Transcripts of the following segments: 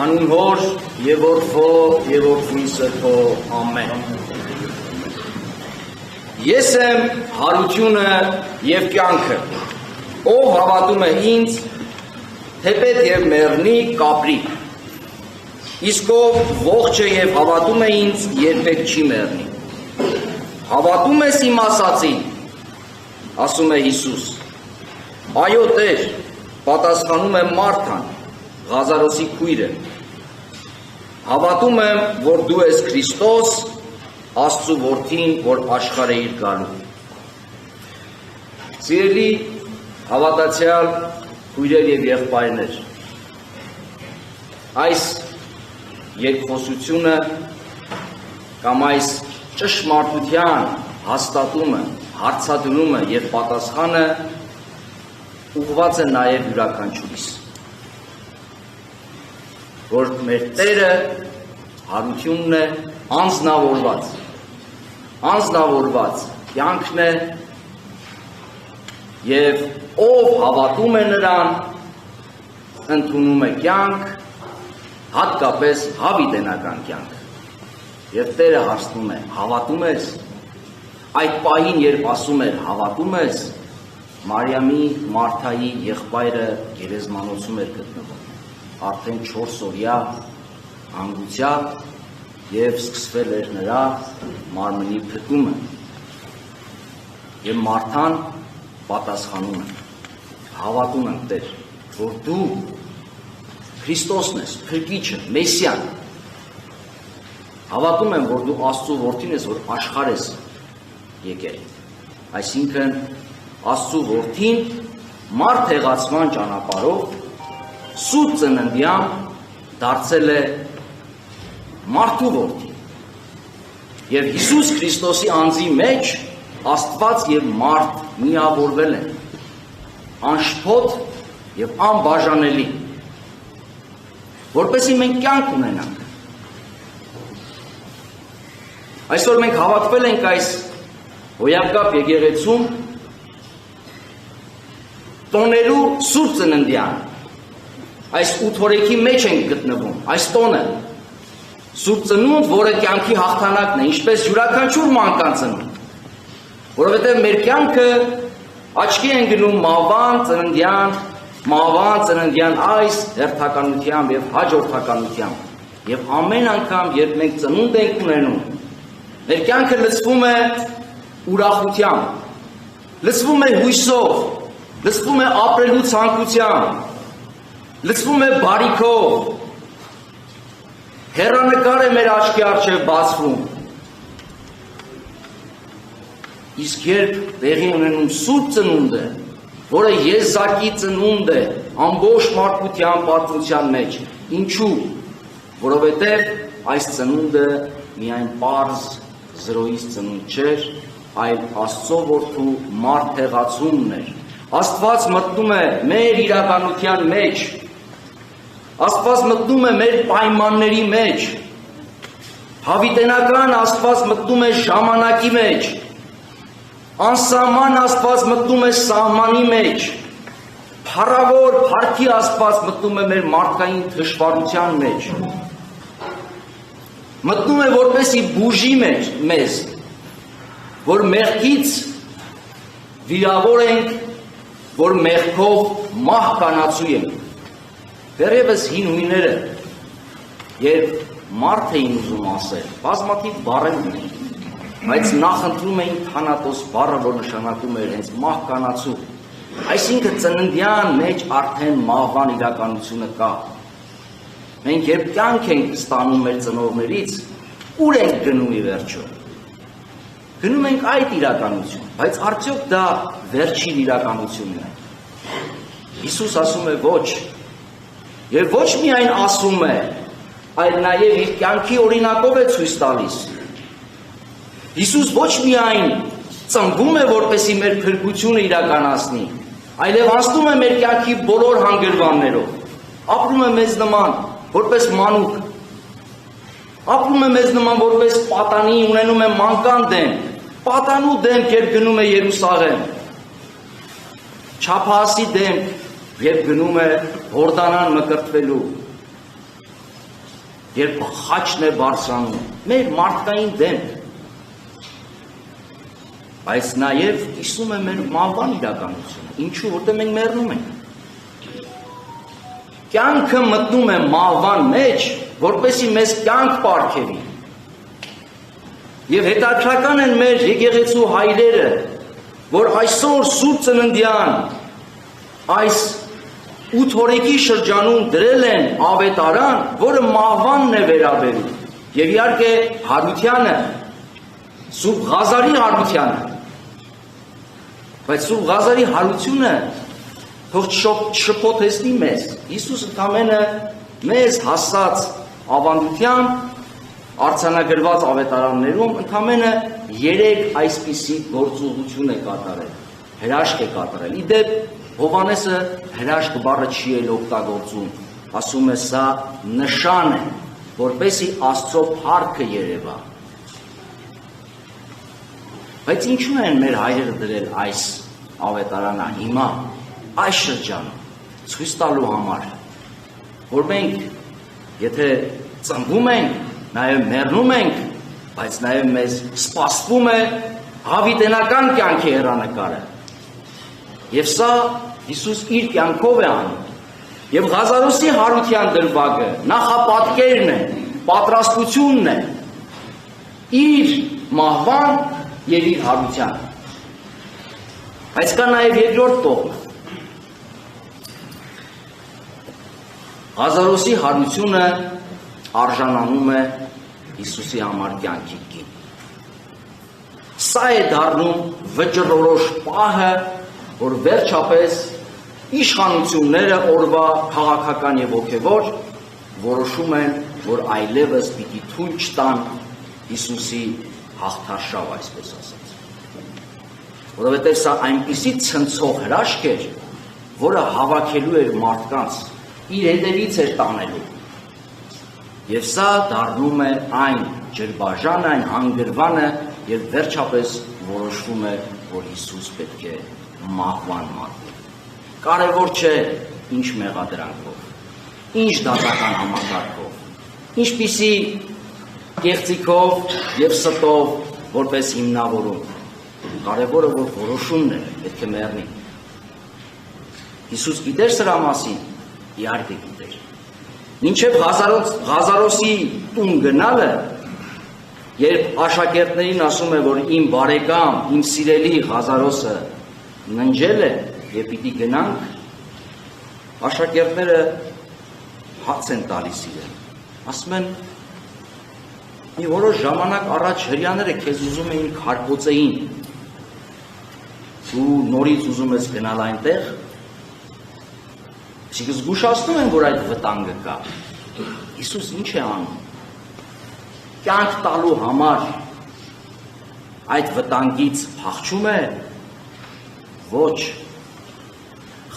Անուն Հոր եւ Որդու եւ Որդու Սրբո ամեն։ Ես եմ հարությունը եւ կյանքը, ով հավատում է ինձ, թեպետ եւ մեռնի կապրի, իսկ ով ողջ է եւ հավատում է ինձ, երբեք չի մեռնի։ Հավատում ես իմ ասածին, ասում է Հիսուս։ Այո Տեր, պատասխանում է Մարթան, Ղազարոսի քույրը։ Հավատում եմ, որ դու ես Քրիստոս, Աստծու որդին, որ աշխարհ է իր գալու։ Սիրելի հավատացյալ քույրեր եւ եղբայրներ, այս երկխոսությունը կամ այս ճշմարտության հաստատումը, հարցադրումը եւ պատասխանը ուղղված է նաեւ յուրաքանչյուրիս, որ մեր Տերը հարությունն է անձնավորված կյանքն է եւ ով հավատում է նրան, ընդունում է կյանք, հատկապես հավիտենական կյանք։ Եվ Տերը հարցնում է. հավատում ես։ Այդ պահին, երբ ասում էր հավատում ես, Մարիամի, Մարթայի եղբայրը գերեզմանոցում էր գտնվում, արդեն 4 օրյա հանգուցյալ եւ սկսվել էր նրա մարմնի փտումը։ Եվ Մարթան պատասխանում է. հավատում եմ Տեր, որ դու Քրիստոսն ես, Փրկիչը, Մեսիան։ Հավատում եմ, որ դու Աստծու որդին ես, որ աշխարհ ես եկել։ Այսինքն Աստծու որդին մարդ հեղացման ճանապարհով սուրբ ծննդյան դարձել է մարդու որդի։ Եվ Հիսուս Քրիստոսի անձի մեջ Աստված եւ մարդ միավորվել են, անշփոթ եւ անբաժանելի, որպեսզի մենք կյանք ունենանք։ Այսօր մենք հավաքվել ենք այս հոյակապ եկեղեցում տոներու սուրբ ծննդյան, այս 8 օրեքի մեջ ենք գտնվում, այս տոնը, սուրբ ծնունդ, որը կյանքի հաղթանակն է, ինչպես յուրաքանչյուր մանկան ծնունդ, որովհետև մեր կյանքը աչքի են գնում մահվան ծննդյան այս հերթականությամբ եւ հաջորդականությամբ, եւ ամեն անգամ, երբ մենք ծնունդ ենք ունենում, մեր կյանքը լցվում է ուրախությամբ, լցվում է հույսով, լցվում է ապրելու ցանկությամբ, լցվում է բարիքով, հեռանկար է մեր աչքի առջև բացվում։ Իսկ երբ տեղի ունենում սուրբ ծնունդը, որը եզակի ծնունդ է ամբողջ մարդկության պատմության մեջ, ինչու՞, որովհետև այս ծնունդը միայն պարզ զրոյից ծնունդ չէր, այլ Աստծո որդու մարդ հեղացումն էր։ Աստված մտնում է մեր իրականության մեջ, Աստված մտնում է մեր պայմանների մեջ, հավիտենական Աստված մտնում է ժամանակի մեջ, անսահման Աստված մտնում է սահմանի մեջ, փառավոր փառքի Աստված մտնում է մեր մարդկային դժվարության մեջ, մտնում է որպեսի բուժի մեզ, որ մեղքից վիրավոր ենք, որ մեղքով մահ կանացու ենք։ Դեռևս հին հույները, երբ մարդ էին ուզում ասել, բազմաթիվ բառեր ունեն, բայց նախընտրում էին Թանատոս բառը, որ նշանակում էր հենց մահ կանացու։ Այսինքն ծննդյան մեջ արդեն մահվան իրականությունը կա։ Մենք երբ կյանք ենք ստանում մեր ծնողներից, ուր ենք գնում ի վերջո։ Գնում ենք այդ իրականություն, բայց արդյոք դա վերջին իրականությունն է։ Հիսուս ասում է ոչ, եւ ոչ միայն ասում է, այլ նաեւ իր կյանքի օրինակով է ցույց տալիս։ Հիսուս ոչ միայն ծնվում է, որպեսզի մեր փրկությունը իրականացնի, այլև անցնում է մեր կյանքի բոլոր հանգրվաններով, ապրում է մեզ նման, որպես մանուկ, ապրում է մեզ նման, որպես պատանի, ունենում է մանկան դեմք, պատանու դեմք, երբ գնում է Երուսաղեմ, չափահասի դեմք, երբ գնում է Հորդանան մկրտվելու, երբ խաչն է բարձրանում, մեր մարդկային դեմք, բայց նաև կիսում է մեր մահվան իրականությունը, ինչու, որտեղ մենք մեռնում ենք։ Կյանքը մտնում է մահվան մեջ, որպեսզի մեզ կյանք պարգևի։ Եվ հետաքրքրական են մեր եկեղեցու հայրերը, որ այսօր Սուրբ Ծննդյան այս 8 օրեկի շրջանում դրել են ավետարան, որը մահվանն է վերաբերում։ Եվ իհարկե հարությանը, Սուրբ Ղազարի հարությանը։ Բայց Սուրբ Ղազարի հարությունը թող շփոթեցնի մեզ։ Հիսուս ընդամենը մեզ հասած ավանդությամբ արձանագրված ավետարաններում ընդամենը 3 այսպիսի գործողություն է կատարել, հրաշք է կատարել։ Իդեպ Հովհաննեսը հրաշք բառը չի էլ օգտագործում, ասում է սա նշան է, որպեսզի Աստծո փառքը երևա։ Բայց ինչու են մեր հայրերը դրել այս ավետարանը հիմա, այս շրջանում, ցույց տալու համար, որ մենք, եթե ծնվում ենք, նաև մեռնում ենք, բայց նաև մեզ սպասվում է հավիտենական կյանքի հեռանկարը։ Եվ սա Հիսուս իր կյանքով է անում։ Եվ Ղազարոսի հարության դրվագը նախապատկերն է, պատրաստությունն է իր մահվան եւ իր հարության։ Բայց կա նաև երկրորդ կողմը։ Ղազարոսի հարությունը արժանանում է Հիսուսի համար կյանքի գին։ Սա է դառնում վճռորոշ պահը, որ վերջապես իշխանությունները օրվա քաղաքական եւ հոգեվոր որոշում են, որ այլևս պիտի թույլ չտան Հիսուսի հաղթարշավ, այսպես ասած։ Որովհետև սա այնպիսի ցնցող հրաշք էր, որը հավաքելու էր մարդկանց, իր հետևից էր տանելու։ Եվ սա դառնում է այն ջրբաժանը, այն հանգրվանը, եւ վերջապես որոշվում է, որ Հիսուս պետք է մահվան մատնի։ Կարևոր չէ ինչ մեղադրանքով, ինչ դատական համակարգով, ինչպիսի կեղծիքով եւ ստով որպես հիմնավորում։ Կարևորը որ որոշումն է, պետք է մեռնի։ Հիսուս գիտեր սրա մասին, իհարկե գիտեր։ Մինչև Ղազարոսի տուն գնալը, երբ աշակերտներին ասում է, որ իմ բարեկամ, իմ սիրելի Ղազարոսը ննջել է եւ պիտի գնանք, աշակերտները հաց են տալիս իրեն։ Ասում են, մի որոշ ժամանակ առաջ հրյաները քեզ ուզում էին քարկոծեին, դու նորից ուզում ես գնալ այնտեղ, իսկ զգուշացնում են, որ այդ վտանգը կա։ Հիսուս ինչ է անում։ Կյանք տալու համար այդ վտանգից փախչում է, ոչ,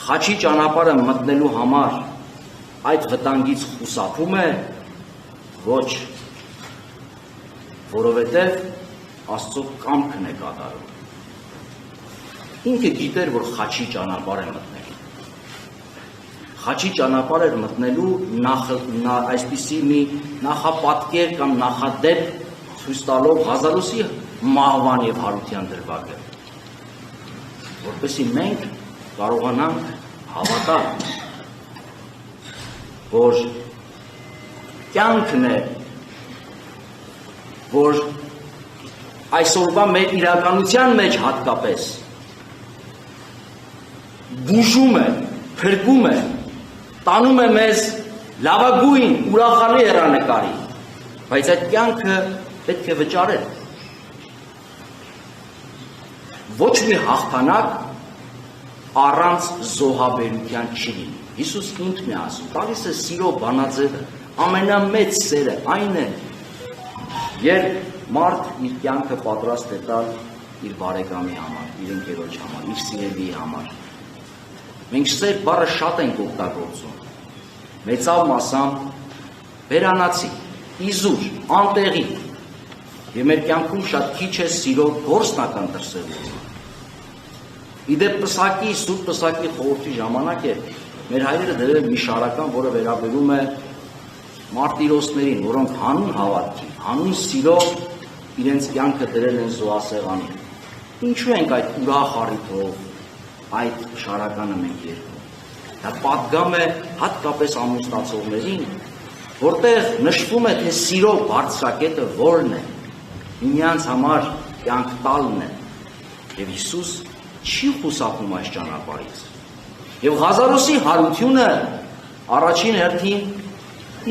խաչի ճանապարհը մտնելու համար այդ վտանգից խուսափում է, ոչ, որովհետև Աստծո կամքն է կատարում։ Ինքը գիտեր, որ խաչի ճանապարհ է մտնելու։ Խաչի ճանապարհ էր մտնելու այսպիսի մի նախապատկեր կամ նախադեպ ցույց տալով Ղազարոսի մահվան եւ հարության դրվագը, որպեսզի մենք կարողանանք հավատալ, որ կյանքն է, որ այսօրվա մեր իրականության մեջ հատկապես բուժում է, փրկում է, տանում է մեզ լավագույն ուրախալի հեռանկարի, բայց այդ կյանքը պետք է վճարել։ Ոչ մի հաղթանակ առանց զոհաբերության չի լինի։ Հիսուս ինքն է ասում, տալիս է սիրո բանաձևը, ամենամեծ սերը այն է, երբ մարդ իր կյանքը պատրաստ է տալ իր բարեկամի համար, իր ընկերոջ համար, իր սիրելիի համար։ Մենք սեր բառը շատ ենք օգտագործում, մեծավ մասամբ վերանացի, իզուր, անտեղի, եւ մեր կյանքում շատ քիչ է սիրո գործնական դրսևորում։ Իդեպ Պսակի, Սուրբ Պսակի խորհրդի ժամանակ է մեր հայրերը դրել մի շարական, որը վերաբերում է մարտիրոսներին, որոնք հանուն հավատքի, հանուն սիրով իրենց կյանքը դրել են զոհասեղանին։ Ինչու ենք այդ ուրախ առիթով այդ շարականը մենք երգում։ Դա պատգամ է հատկապես ամուսնացողներին, որտեղ նշվում է, թե սիրո բարձրակետը որն է, միմյանց համար կյանք տալն է, եւ Հիսուս չի խուսափում այս ճանապարհից։ Եվ Ղազարոսի հարությունը առաջին հերթին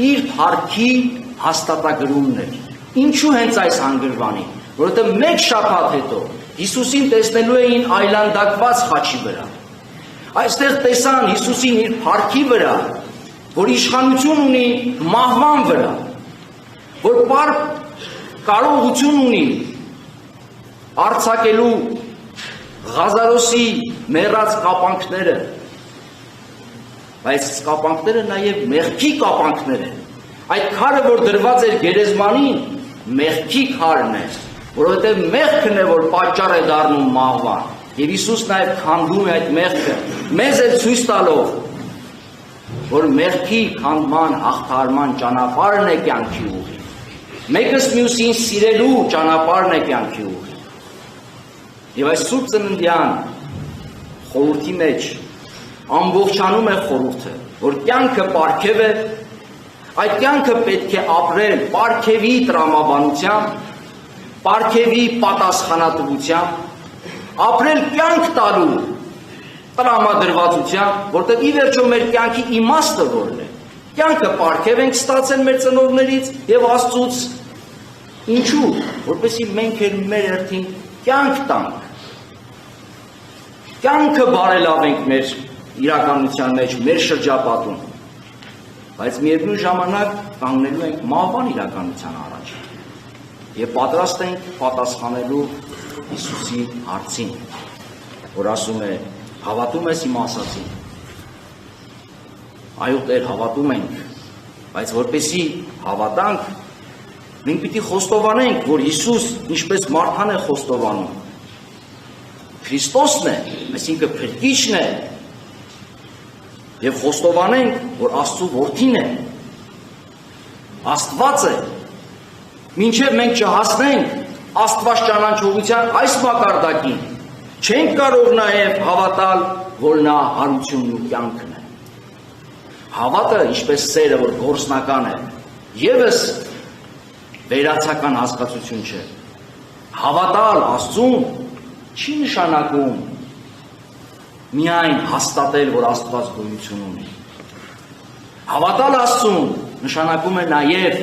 իր փառքի հաստատագրումն էր։ Ինչու հենց այս հանգրվանին, որովհետև մեկ շաբաթ հետո Հիսուսին տեսնելու էին այլանդակված խաչի վրա։ Այստեղ տեսան Հիսուսին իր փառքի վրա, որ իշխանություն ունի մահվան վրա, որ կարողություն ունի արձակելու Ղազարոսի մեռած կապանքները, բայց կապանքները նաև մեղքի կապանքներ են։ Այդ քարը, որ դրված էր գերեզմանին, մեղքի քարն է, որովհետև մեղքն է, որ պատճառ է դառնում մահվան։ Եվ Հիսուս նաև քանդում է այդ մեղքը, մեզ է ցույց տալով, որ մեղքի քանդման հաղթահարման ճանապարհն է կյանքի ուղին։ Մեկս մյուսին սիրելու ճանապարհն է կյանքի ուղին։ Եվ այս Սուրբ Ծննդյան խորհրդի մեջ ամբողջանում է խորհուրդը, որ կյանքը պարգև է, այդ կյանքը պետք է ապրել պարգևի տրամաբանությամբ, պարգևի պատասխանատվությամբ, ապրել կյանք տալու տրամադրվածությամբ, որտեղ ի վերջո մեր կյանքի իմաստը որն է։ Կյանքը պարգև ենք ստացել մեր ծնողներից եւ Աստծուց։ Ինչու՞, որպեսզի մենք մեր հերթին կյանք տանք։ Կյանքը բարելավենք մեր իրականության մեջ, մեր շրջապատում, բայց միևնույն ժամանակ կանգնելու ենք մահվան իրականության առաջ եւ պատրաստ ենք պատասխանելու Հիսուսի հարցին, որ ասում է. հավատում ես իմ ասածին։ Այո, Տեր, հավատում ենք, բայց որպեսզի հավատանք, մենք պիտի խոստովանենք, որ Հիսուս ինչպես Մարթան է խոստովանում, Քրիստոսն է, այսինքն Փրկիչն է, եւ խոստովանենք, որ Աստծո որդին է, Աստված է, մինչև մենք չհասնենք Աստված ճանաչողության այս մակարդակին, չենք կարող նաև հավատալ, որ նա հարությունն ու կյանքն է։ Հավատը, ինչպես սերը, որ գործնական է, ևս վերացական հասկացություն չէ։ Հավատալ Աստծուն չի նշանակում միայն հաստատել, որ Աստված գոյություն ունի։ Հավատալ Աստծուն նշանակում է նաև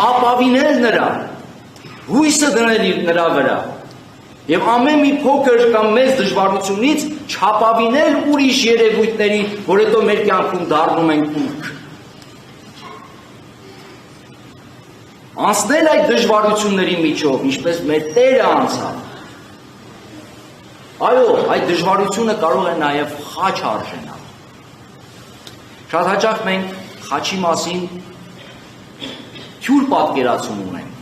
ապավինել նրան, հույսը դնել նրա վրա եւ ամեն մի փոքր կամ մեծ դժվարությունից չապավինել ուրիշ երևույթների, որ հետո մեր կյանքում դառնում են կուռք։ Անցնել այդ դժվարությունների միջով, ինչպես մեր Տերը անցավ։ Այո, այդ դժվարությունը կարող է նաև խաչ արժենալ։ Շատ հաճախ մենք խաչի մասին թյուր պատկերացում ունենք։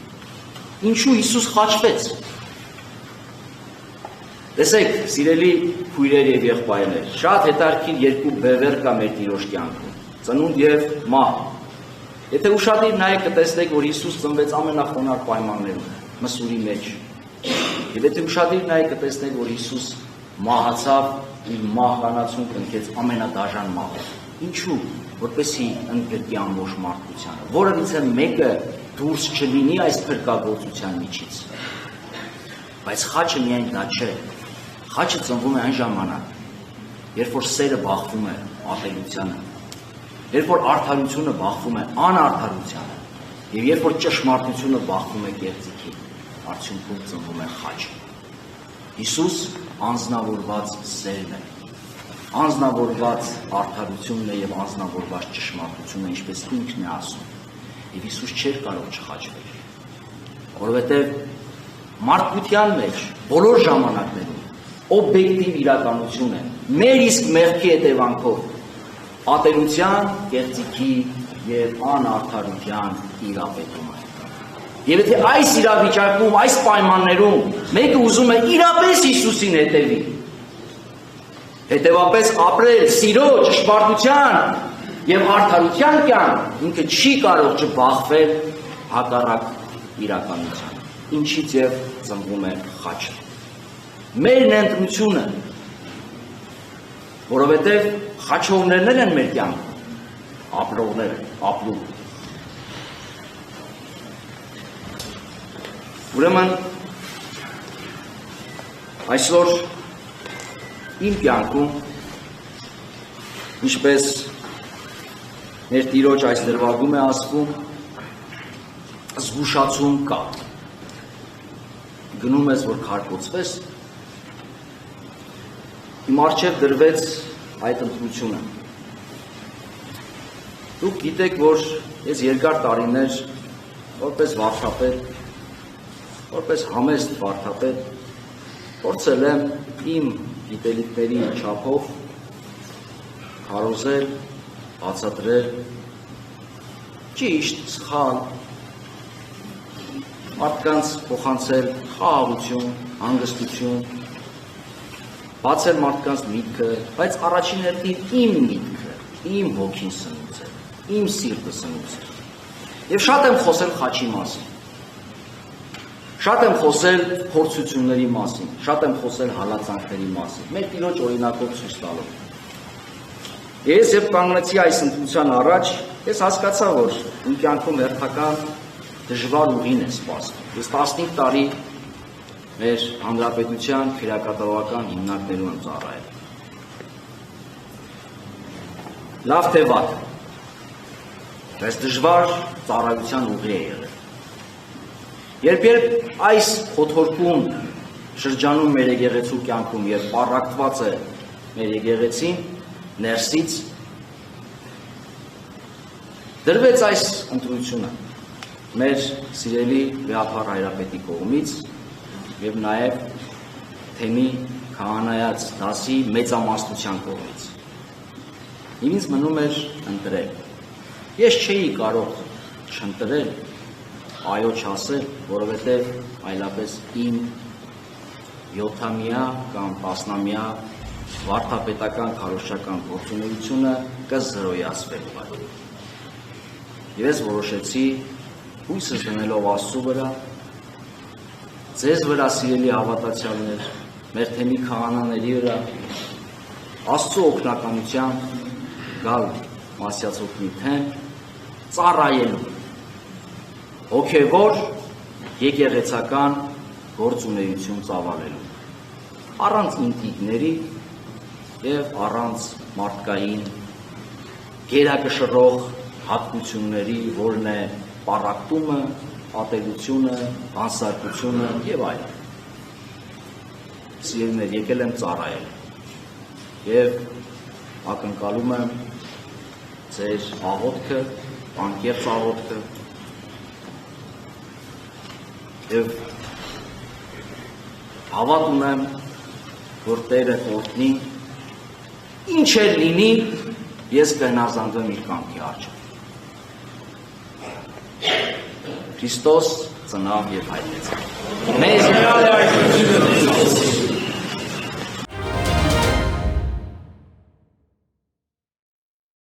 Ինչու Հիսուս խաչվեց։ Տեսեք, սիրելի քույրեր եւ եղբայրներ, շատ հետաքրքիր երկու բևեռ կա մեր Տիրոջ կյանքում՝ ծնունդ եւ մահ։ Եթե ուշադիր նայեք, կտեսնեք, որ Հիսուս ծնվեց ամենախոնար պայմաններում, մսուրի մեջ։ Եվ եթե ուշադիր նայեք, կտեսնեք, որ Հիսուս մահացավ, իր մահկանացուն կնքեց ամենադաժան մահը։ Ինչու՞, որպեսզի ընդգրկի ամբողջ մարդկությանը, որևիցե մեկը դուրս չլինի այս փրկagorցության միջից։ Բայց խաչը միայն դա չէ։ Խաչը ծնվում է այն ժամանակ, երբ որ սերը բախվում է ատելությանը, երբ որ արդարությունը բախվում է անարդարությանը, եւ երբ որ ճշմարտությունը բախվում է կեղծիքին, արդյունքում ծնվում է խաչը։ Հիսուս անձնավորված սերն է, անձնավորված արդարությունն է եւ անձնավորված ճշմարտությունը, ինչպես ինքն է ասում։ Եվ Հիսուս չէր կարող չխաչվել, որովհետեւ մարդկության մեջ բոլոր ժամանակներում օբյեկտիվ իրականություն է, մեր իսկ մեղքի հետևանքով ատելության, կեղծիքի եւ անարդարության իրապետումը։ Եվ եթե այս իրավիճակում, այս պայմաններում մեկը ուզում է իրապես Հիսուսին հետևի, հետևապես ապրել սիրո, ճշմարտության Եվ արդարության կյանք ինքը չի կարող չբախվել հակառակ իրականության, ինչից եւ ծնվում է խաչը։ Մերն է ընտրությունը, որովհետեւ խաչողներն են մեր կյանքում, ապրողները, ապրում։ Ուրեմն այսօր իմ կյանքում, ինչպես մեր Տիրոջ այս դրվագում է ասվում, զգուշացում կա։ Գնում ես, որ քարկոծվես, իմ առջև դրվեց այդ ընտրությունը։ Դուք գիտեք, որ ես երկար տարիներ որպես վարդապետ, որպես համեստ վարդապետ, փորձել եմ իմ գիտելիքների չափով քարոզել, բացատրել, ճիշտ, սխալ, մարդկանց փոխանցել խաղաղություն, հանգստություն, բացել մարդկանց միտքը, բայց առաջին հերթին իմ միտքը, իմ հոգին սնուցել, իմ սիրտը սնուցել։ Եվ շատ եմ խոսել խաչի մասին, շատ եմ խոսել փորձությունների մասին, շատ եմ խոսել հալածանքների մասին, մեր Տիրոջ օրինակով ցույց տալով։ Ես երբ կանգնեցի այս ընտրության առաջ, ես հասկացա, որ իմ կյանքում հերթական դժվար ուղին է սպասվում։ Ես 15 տարի մեր հանրապետության քրեակատարողական հիմնարկներում եմ ծառայել։ Լավ թե վատ, բայց դժվար ծառայության ուղի է եղել։ Երբ այս խոթորկուն շրջանում մեր եկեղեցու կյանքում եւ պառակտված է մեր եկեղեցին ներսից, դրվեց այս ընտրությունը մեր սիրելի Լեոփար Հայրապետի կողմից եւ նաեւ թեմի քահանայած դասի մեծամասնության կողմից։ Ինձ մնում էր ընտրել։ Ես չէի կարող չընտրել, այո չասել, որովհետև այլապես իմ 7-ամյա կամ 10-ամյա վարդապետական քարոզչական գործունեությունը կզրոյացվեր։ Ես որոշեցի հույսս դնելով Աստծու վրա, ձեզ վրա սիրելի հավատացյալներ, մեր թեմի քահանաների վրա, Աստծու օգնականությամբ գալ Մասյացօգնի թեմ ծառայելու հոգևոր եկեղեցական գործունեություն ծավալելու, առանց ինտիգների և առանց մարդկային գերակշռող հատկությունների, որն է պառակտումը, ատելությունը, հանսարկությունը և այլն։ Սիրելիներ, եկել եմ ծառայել և ակնկալում եմ ձեր աղոթքը, անկեղծ աղոթքը, և հավատ ունեմ, որ Տերը օրհնի, ինչ էլ լինի, ես կհնազանդվեմ իր կամքի առջև։ Քրիստոս ծնավ և հայտնեց։ Մեզ